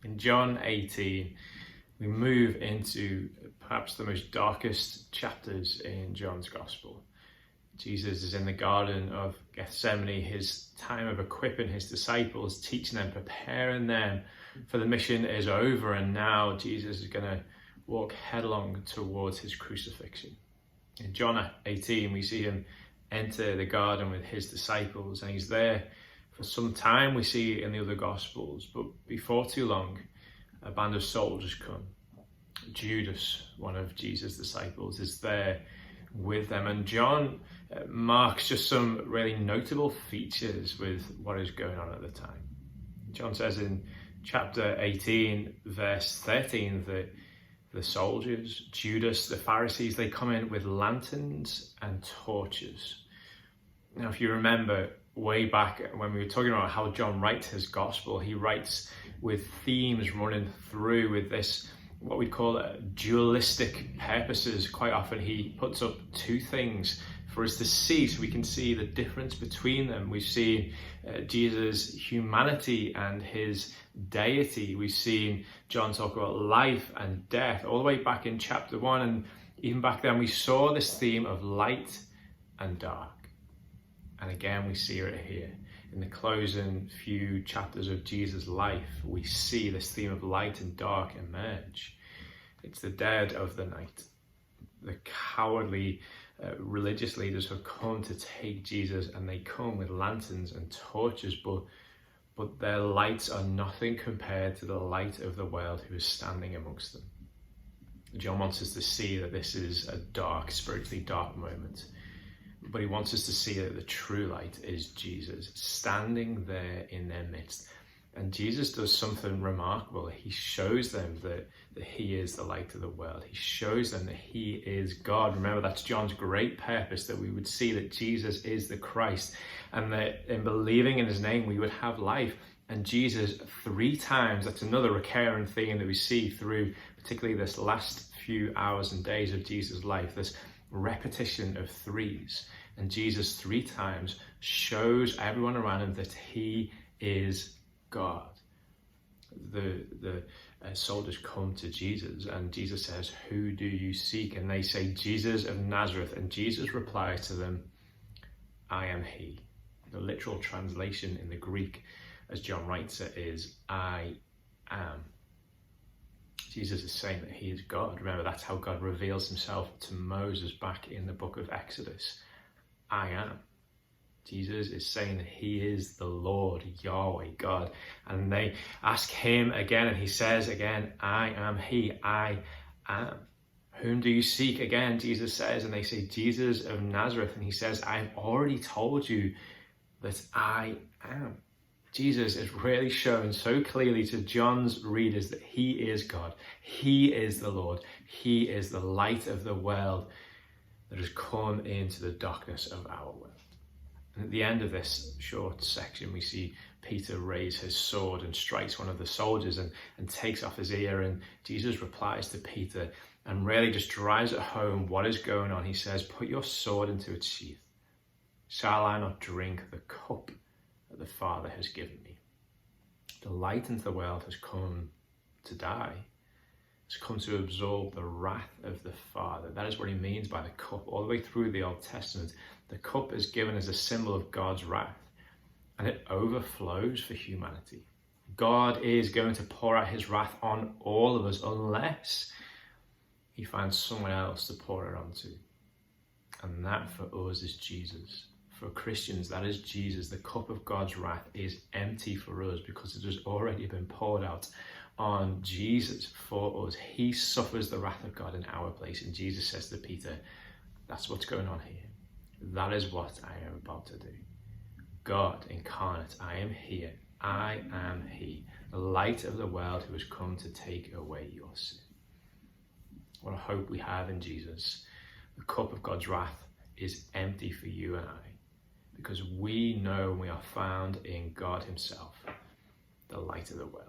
In John 18, we move into perhaps the most darkest chapters in John's Gospel. Jesus is in the Garden of Gethsemane, his time of equipping his disciples, teaching them, preparing them for the mission is over, and now Jesus is going to walk headlong towards his crucifixion. In John 18, we see him enter the garden with his disciples, and he's there for some time, we see in the other Gospels, but before too long, a band of soldiers come. Judas, one of Jesus' disciples, is there with them, and John marks just some really notable features with what is going on at the time. John says in chapter 18, verse 13, that the soldiers, Judas, the Pharisees, they come in with lanterns and torches. Now, if you remember way back when we were talking about how John writes his gospel, he writes with themes running through with this, what we call dualistic purposes. Quite often he puts up two things for us to see, so we can see the difference between them. We've seen Jesus' humanity and his deity. We've seen John talk about life and death all the way back in chapter 1, and even back then we saw this theme of light and dark. And again, we see it here. In the closing few chapters of Jesus' life, we see this theme of light and dark emerge. It's the dead of the night, the cowardly religious leaders who have come to take Jesus, and they come with lanterns and torches, but their lights are nothing compared to the light of the world who is standing amongst them. John wants us to see that this is a dark, spiritually dark moment. But he wants us to see that the true light is Jesus, standing there in their midst. And Jesus does something remarkable. He shows them that he is the light of the world. He shows them that he is God. Remember, that's John's great purpose, that we would see that Jesus is the Christ, and that in believing in his name, we would have life. And Jesus, 3 times, that's another recurring theme that we see through particularly this last few hours and days of Jesus' life, this repetition of threes. And Jesus 3 times shows everyone around him that he is God. The soldiers come to Jesus, and Jesus says, "Who do you seek?" And they say, "Jesus of Nazareth." And Jesus replies to them, "I am he." The literal translation in the Greek, as John writes it, is "I am." Jesus is saying that he is God. Remember, that's how God reveals himself to Moses back in the book of Exodus. I am. Jesus is saying that he is the Lord, Yahweh, God. And they ask him again, and he says again, "I am he, I am." "Whom do you seek?" again, Jesus says, and they say, "Jesus of Nazareth." And he says, "I've already told you that I am." Jesus is really showing so clearly to John's readers that he is God. He is the Lord. He is the light of the world that has come into the darkness of our world. And at the end of this short section, we see Peter raise his sword and strikes one of the soldiers and takes off his ear. And Jesus replies to Peter and really just drives it home what is going on. He says, "Put your sword into its sheath. Shall I not drink the cup that the Father has given me?" The light into the world has come to die. It's come to absorb the wrath of the Father. That is what he means by the cup. All the way through the Old Testament, the cup is given as a symbol of God's wrath, and it overflows for humanity. God is going to pour out his wrath on all of us unless he finds someone else to pour it onto. And that for us is Jesus. For Christians, that is Jesus. The cup of God's wrath is empty for us because it has already been poured out on Jesus for us. He suffers the wrath of God in our place. And Jesus says to Peter, that's what's going on here. That is what I am about to do. God incarnate, I am here. I am he, the light of the world who has come to take away your sin. What a hope we have in Jesus. The cup of God's wrath is empty for you and I, because we know we are found in God himself, the light of the world.